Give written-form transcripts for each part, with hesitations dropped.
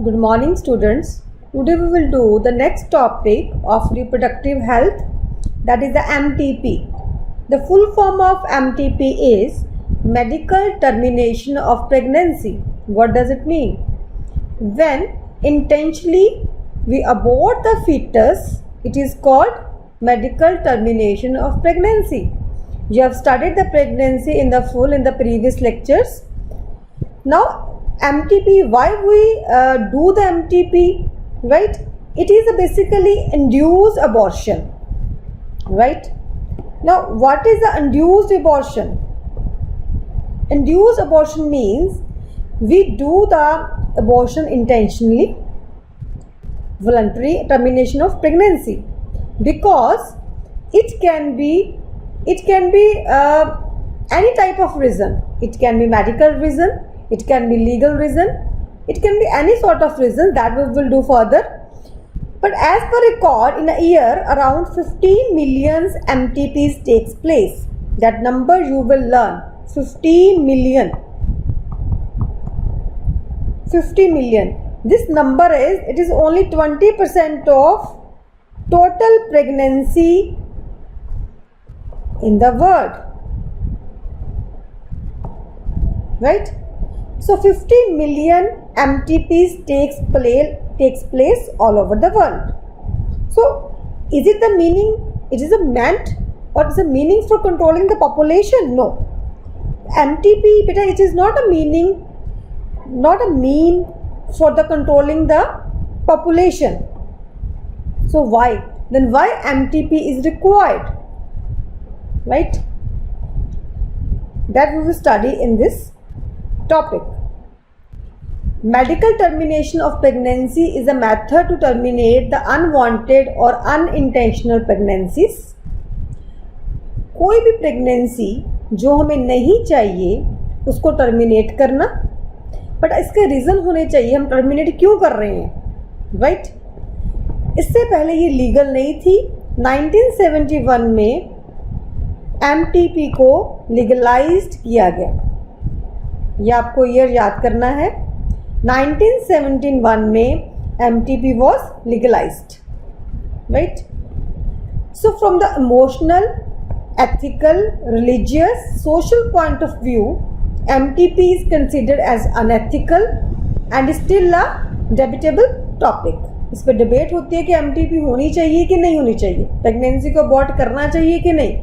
Good morning, students. Today we will do the next topic of reproductive health, that is the MTP. The full form of MTP is medical termination of pregnancy. What does it mean? When intentionally we abort the fetus, it is called medical termination of pregnancy. You have studied the pregnancy in the full in the previous lectures. Now MTP, why we do the MTP, right? It is a basically induced abortion, right? Now what is the induced abortion? Induced abortion means we do the abortion intentionally, voluntary termination of pregnancy, because it can be any type of reason. It can be medical reason, it can be legal reason, it can be any sort of reason that we will do further. But as per record, in a year around 15 million MTPs takes place. That number you will learn, 50 million. 50 million. This number is only 20% of total pregnancy in the world, right? So 50 million MTPs takes place all over the world. So is it the meaning? It is a meant or is a meaning for controlling the population? No. MTP, beta, it is not a mean for the controlling the population. So why? Then why MTP is required? Right? That we will study in this topic. Medical termination of pregnancy is a method to terminate the unwanted or unintentional pregnancies. कोई भी pregnancy जो हमें नहीं चाहिए उसको terminate करना, but इसके reason होने चाहिए हम टर्मिनेट क्यों कर रहे हैं, राइट? इससे पहले ये लीगल नहीं थी. 1971 में MTP को लीगलाइज्ड किया गया. ये आपको ईयर याद करना है. 1971 में MTP was legalized, right? So from the emotional, ethical, religious, social point of view, MTP is considered as unethical and still a debatable topic. इस पर डिबेट होती है कि MTP होनी चाहिए कि नहीं होनी चाहिए, प्रेगनेंसी को अबॉर्ट करना चाहिए कि नहीं.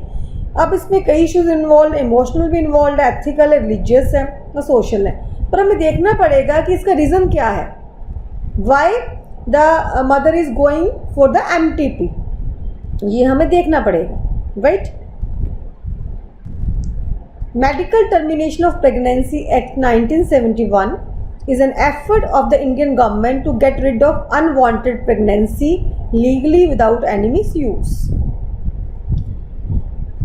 अब इसमें कई इश्यूज इन्वॉल्व, इमोशनल भी इन्वॉल्व है, एथिकल है, रिलीजियस है और सोशल है. पर हमें देखना पड़ेगा कि इसका रीज़न क्या है, why the mother is going for the MTP. ये हमें देखना पड़ेगा, right? Medical termination of pregnancy act 1971 is an effort of the Indian government to get rid of unwanted pregnancy legally without any misuse.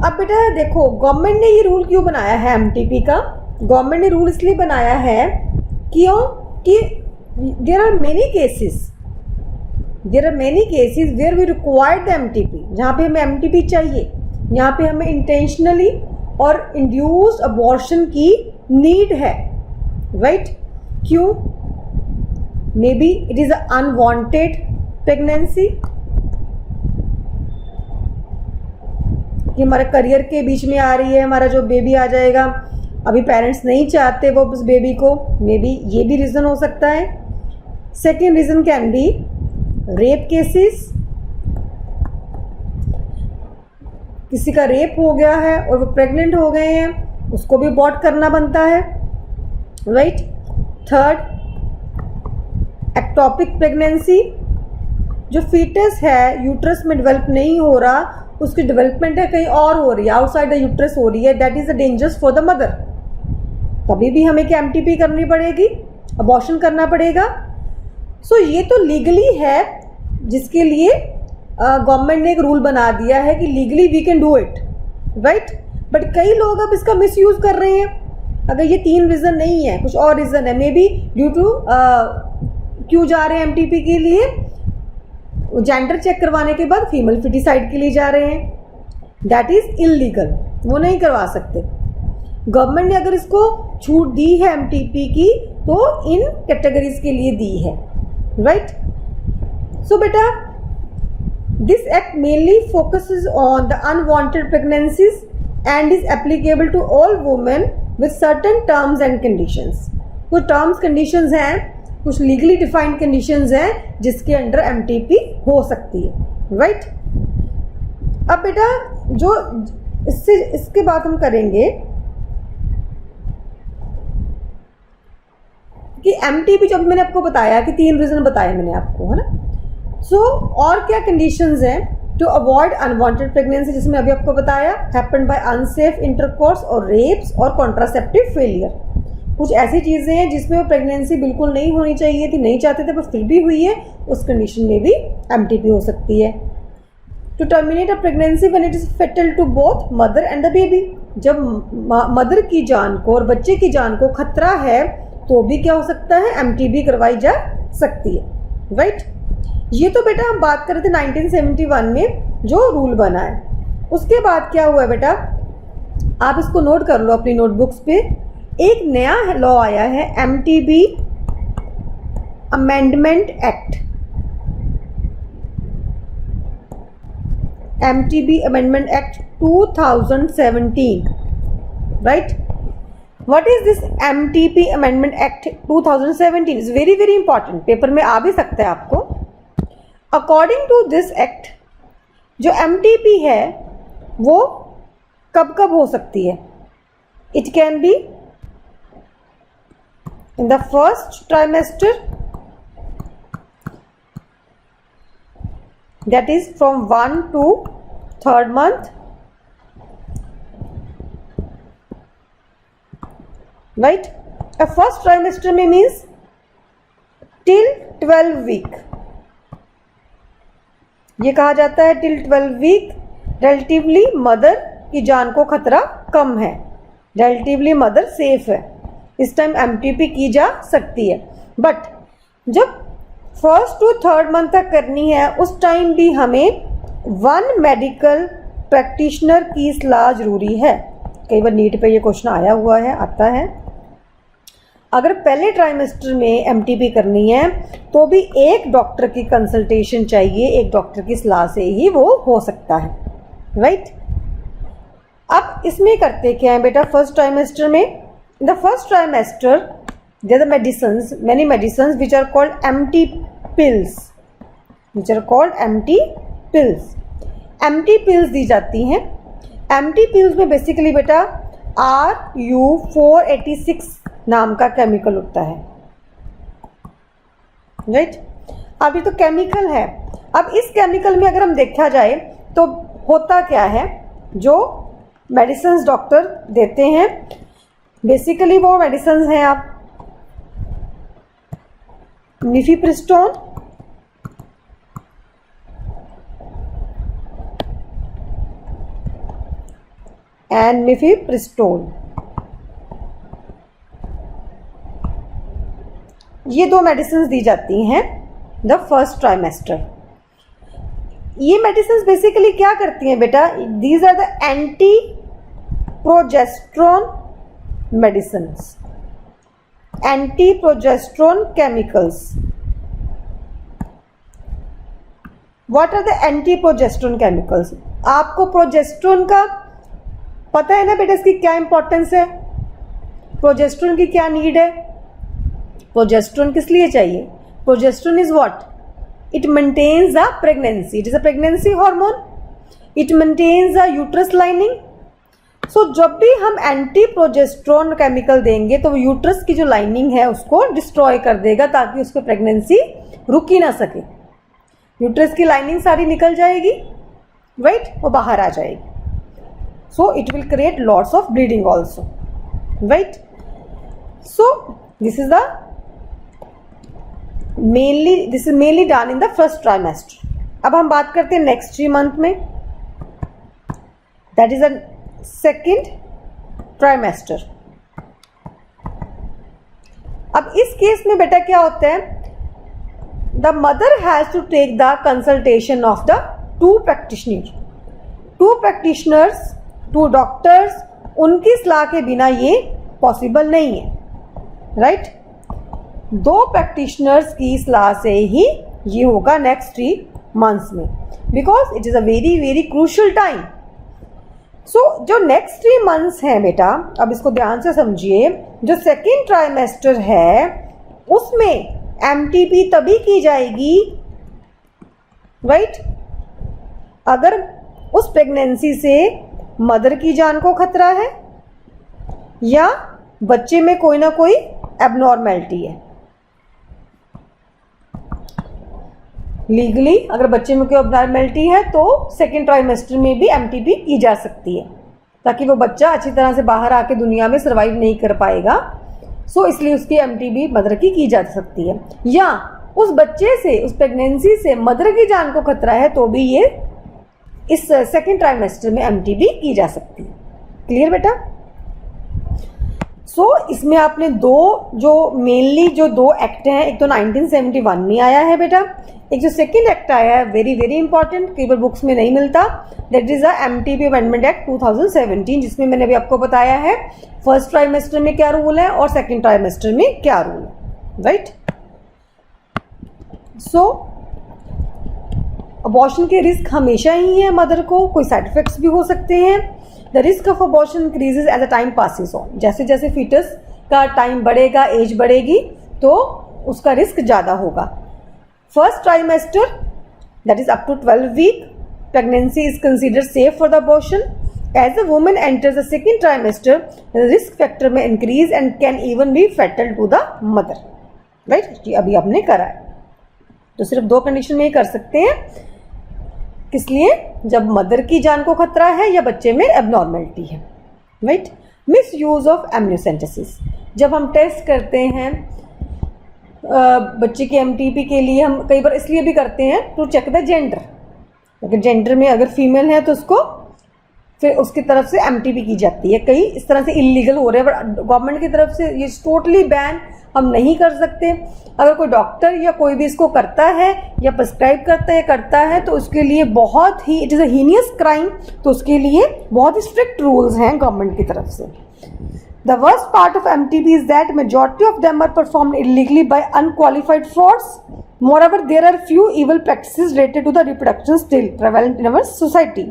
अब बेटा देखो, government ने ये rule क्यों बनाया है MTP का? गवर्नमेंट ने रूल इसलिए बनाया है क्यों कि there are many cases where we required the MTP. जहाँ पे हमें MTP चाहिए, यहाँ पे हमें इंटेंशनली और इंड्यूस्ड अबॉर्शन की नीड है, राइट? क्यों? May be it is a unwanted pregnancy, कि हमारे करियर के बीच में आ रही है, हमारा जो बेबी आ जाएगा, अभी पेरेंट्स नहीं चाहते वो उस बेबी को, मे बी ये भी रीज़न हो सकता है. Second reason can be rape cases. किसी का रेप हो गया है और वो प्रेग्नेंट हो गए हैं, उसको भी अबॉर्ट करना बनता है, राइट? Third, ectopic pregnancy. जो फीटस है यूट्रस में डेवलप नहीं हो रहा, उसकी डेवलपमेंट है कहीं और हो रही है, आउटसाइड द यूट्रस हो रही है, that is a dangerous for the mother. तभी भी हमें क्या MTP करनी पड़ेगी, अबॉर्शन करना पड़ेगा. सो ये तो लीगली है, जिसके लिए गवर्नमेंट ने एक रूल बना दिया है कि legally we can do it, right? But कई लोग अब इसका मिसयूज़ कर रहे हैं. अगर ये 3 रीज़न नहीं है, कुछ और रीज़न है, मे बी ड्यू टू क्यों जा रहे हैं MTP के लिए, जेंडर चेक करवाने के बाद फीमेल फिटिसाइड के लिए जा रहे हैं, दैट इज़ इलीगल, वो नहीं करवा सकते. गवर्नमेंट ने अगर इसको छूट दी है एमटीपी की तो इन कैटेगरीज के लिए दी है, right? So beta, this act mainly focuses on the unwanted pregnancies and is applicable to all women with certain terms and conditions. कुछ terms conditions हैं, कुछ legally defined conditions हैं जिसके अंडर MTP हो सकती है, right? अब बेटा जो इसके बाद हम करेंगे कि MTP, जो मैंने आपको बताया कि 3 रीजन बताए मैंने आपको, है ना। सो और क्या कंडीशंस हैं टू अवॉइड अनवांटेड प्रेगनेंसी, जिसमें अभी आपको बताया हैपेंड बाय अनसेफ इंटरकोर्स और रेप्स और कॉन्ट्रासेप्टिव फेलियर। कुछ ऐसी चीज़ें हैं जिसमें प्रेगनेंसी बिल्कुल नहीं होनी चाहिए थी, नहीं चाहते थे पर फिर भी हुई है, उस कंडीशन में भी MTP हो सकती है। To terminate a pregnancy when it is fatal to both mother and the baby, जब मदर की जान को और बच्चे की जान को खतरा है तो भी क्या हो सकता है, MTP करवाई जा सकती है, राइट। ये तो बेटा हम बात कर रहे थे 1971 में जो रूल बना है। उसके बाद क्या हुआ है बेटा, आप इसको नोट कर लो अपनी नोटबुक्स पे। एक नया लॉ आया है MTP amendment act, MTP amendment act 2017, right. What is this MTP Amendment Act 2017? Is very very important, paper में आ भी सकता है आपको। According to this act, जो MTP है वो कब कब हो सकती है? It can be in the first trimester, that is from 1 to 3rd month, right? A first trimester में means till 12 week, ये कहा जाता है till 12 week relatively मदर की जान को खतरा कम है, relatively मदर सेफ है, इस टाइम MTP की जा सकती है। बट जब 1st to 3rd मंथ तक करनी है उस टाइम भी हमें 1 मेडिकल प्रैक्टिशनर की सलाह जरूरी है। कई बार नीट पे ये क्वेश्चन आया हुआ है, आता है। अगर पहले ट्राइमेस्टर में MTP करनी है तो भी एक डॉक्टर की कंसल्टेशन चाहिए, एक डॉक्टर की सलाह से ही वो हो सकता है, राइट। अब इसमें करते क्या है बेटा, फर्स्ट ट्राइमेस्टर में, in the first trimester there are medicines, many medicines which are called MT pills, which are called MT pills. MT pills दी जाती हैं। MT pills में बेसिकली बेटा RU486 नाम का केमिकल होता है, राइट। अब ये तो केमिकल है। अब इस केमिकल में अगर हम देखा जाए तो होता क्या है, जो मेडिसिन्स डॉक्टर देते हैं बेसिकली वो मेडिसिन्स हैं आप मिफेप्रिस्टोन, एंड मिफेप्रिस्टोन, ये 2 मेडिसिन दी जाती हैं द फर्स्ट ट्राइमेस्टर। ये मेडिसिन बेसिकली क्या करती हैं बेटा, these are the anti progesterone medicines, anti progesterone chemicals. What are the anti progesterone chemicals? आपको प्रोजेस्ट्रोन का पता है ना बेटा, इसकी क्या इंपॉर्टेंस है, प्रोजेस्ट्रोन की क्या नीड है, प्रोजेस्ट्रोन किस लिए चाहिए? Progesterone is what, it maintains the pregnancy, it is a pregnancy hormone, it maintains the uterus lining. So जब भी हम एंटी प्रोजेस्ट्रोन केमिकल देंगे तो वो यूट्रस की जो लाइनिंग है उसको डिस्ट्रॉय कर देगा ताकि उस पर प्रेगनेंसी रुक ही ना सके। यूट्रस की लाइनिंग सारी निकल जाएगी, राइट, वो बाहर आ जाएगी। So it will create lots of bleeding also, right? So this is mainly done in the first trimester. अब हम बात करते हैं नेक्स्ट 3 मंथ में, that is the second trimester. अब इस केस में बेटा क्या होता है, the mother has to take the consultation of the 2 practitioners, 2 doctors, उनकी सलाह के बिना ये पॉसिबल नहीं है, राइट। 2 प्रैक्टिशनर्स की सलाह से ही ये होगा नेक्स्ट 3 मंथ्स में, because it is a very very crucial time. So जो नेक्स्ट 3 मंथ्स हैं बेटा, अब इसको ध्यान से समझिए, जो सेकेंड ट्राइमेस्टर है उसमें MTP तभी की जाएगी, राइट, अगर उस प्रेगनेंसी से मदर की जान को खतरा है या बच्चे में कोई ना कोई एबनॉर्मेलिटी है। लीगली अगर बच्चे में कोई एबनॉर्मेलिटी है तो सेकेंड ट्राइमेस्टर में भी MTP की जा सकती है, ताकि वो बच्चा अच्छी तरह से बाहर आके दुनिया में सर्वाइव नहीं कर पाएगा। सो इसलिए उसकी MTP मदर की जा सकती है, या उस बच्चे से, उस प्रेगनेंसी से मदर की जान को खतरा है तो भी ये इस सेकेंड ट्राइमेस्टर में MTP की जा सकती है। क्लियर बेटा? इसमें आपने जो मेनली जो 2 एक्ट हैं, एक तो 1971 में आया है बेटा, एक जो सेकेंड एक्ट आया है वेरी वेरी इंपॉर्टेंट, कई बार बुक्स में नहीं मिलता, that is the MTP amendment act 2017, जिसमें मैंने अभी आपको बताया है फर्स्ट ट्राइमेस्टर में क्या रूल है और सेकेंड ट्राइमेस्टर में क्या रूल है, राइट। अबॉर्शन के रिस्क हमेशा ही है मदर को, कोई साइड इफेक्ट्स भी हो सकते हैं। The risk of abortion increases as a time passes on, जैसे जैसे फीटस का टाइम बढ़ेगा, एज बढ़ेगी, तो उसका रिस्क ज़्यादा होगा। First trimester that is up to 12 week pregnancy is considered safe for the abortion. As a woman enters the second trimester risk factor में increase and can even be fatal to the mother, right. ये अभी आपने करा है, तो सिर्फ 2 condition में ही कर सकते हैं, किस लिए, जब मदर की जान को खतरा है या बच्चे में एबनॉर्मेलिटी है, right. Miss use of amniocentesis, जब हम टेस्ट करते हैं बच्चे के MTP के लिए, हम कई बार इसलिए भी करते हैं टू चेक द जेंडर, अगर जेंडर में अगर फीमेल है तो उसको फिर उसकी तरफ से MTP की जाती है। कई इस तरह से इलीगल हो रहे हैं, बट गवर्नमेंट की तरफ से ये टोटली बैन हम नहीं कर सकते। अगर कोई डॉक्टर या कोई भी इसको करता है या प्रिस्क्राइब करता है तो उसके लिए बहुत ही, it is a heinous crime, तो उसके लिए बहुत ही स्ट्रिक्ट रूल्स हैं गवर्नमेंट की तरफ से। The worst part of MTP is that majority of them are performed illegally by unqualified frauds. Moreover, there are few evil practices related to the reproduction still prevalent in our society,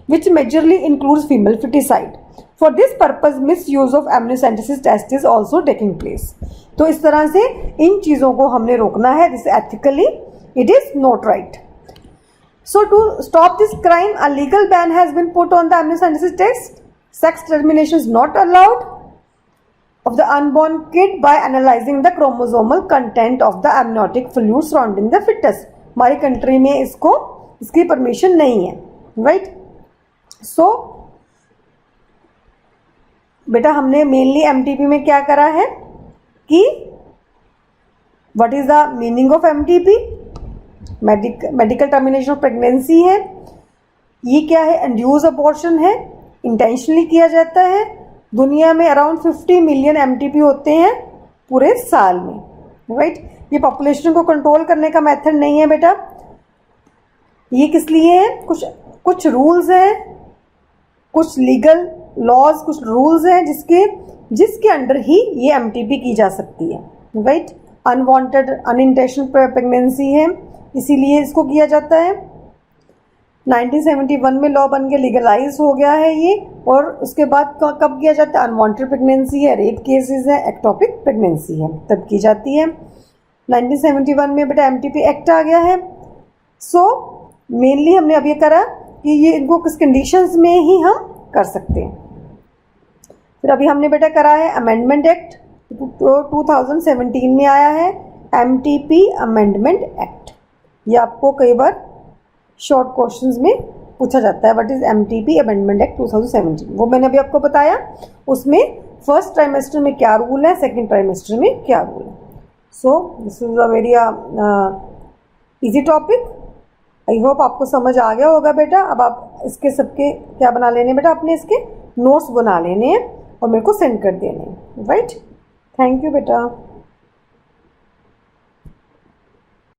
which majorly includes female feticide. For this purpose, misuse of amniocentesis test is also taking place. तो इस तरह से इन चीज़ों को हमने रोकना है, this ethically it is not right. So to stop this crime, a legal ban has been put on the amniocentesis test. Sex termination is not allowed of the unborn kid by analyzing the chromosomal content of the amniotic fluid surrounding the fetus. हमारी country में इसकी permission नहीं है, right. सो बेटा हमने mainly MTP में क्या करा है कि what is the meaning of MTP, medical termination of pregnancy है, ये क्या है, इंड्यूस अबॉर्शन है, इंटेंशनली किया जाता है। दुनिया में अराउंड 50 मिलियन MTP होते हैं पूरे साल में, राइट। ये पॉपुलेशन को कंट्रोल करने का मेथड नहीं है बेटा, ये किस लिए है, कुछ रूल्स हैं, कुछ लीगल लॉज, कुछ रूल्स हैं जिसके अंडर ही ये MTP की जा सकती है, राइट। अनवांटेड अनइंटेंशनल प्रेगनेंसी है, इसीलिए इसको किया जाता है। 1971 में लॉ बन के लीगलाइज हो गया है ये, और उसके बाद कब किया जाता है, अनवांटेड प्रेगनेंसी है, रेप केसेस है, एक्टोपिक प्रेगनेंसी है, तब की जाती है। 1971 में बेटा MTP एक्ट आ गया है। सो मेनली हमने अब ये करा कि ये इनको किस कंडीशंस में ही हम कर सकते हैं। फिर अभी हमने बेटा करा है अमेंडमेंट एक्ट, 2017 में आया है MTP अमेंडमेंट एक्ट। ये आपको कई बार शॉर्ट क्वेश्चंस में पूछा जाता है, what is MTP amendment act 2017, वो मैंने अभी आपको बताया। उसमें फर्स्ट ट्राइमेस्टर में क्या रूल है, सेकेंड ट्राइमेस्टर में क्या रूल है। So this is a very easy topic, I hope आपको समझ आ गया होगा बेटा। अब आप इसके सबके क्या बना लेने बेटा, अपने इसके नोट्स बना लेने हैं और मेरे को सेंड कर देने हैं, राइट। थैंक यू बेटा।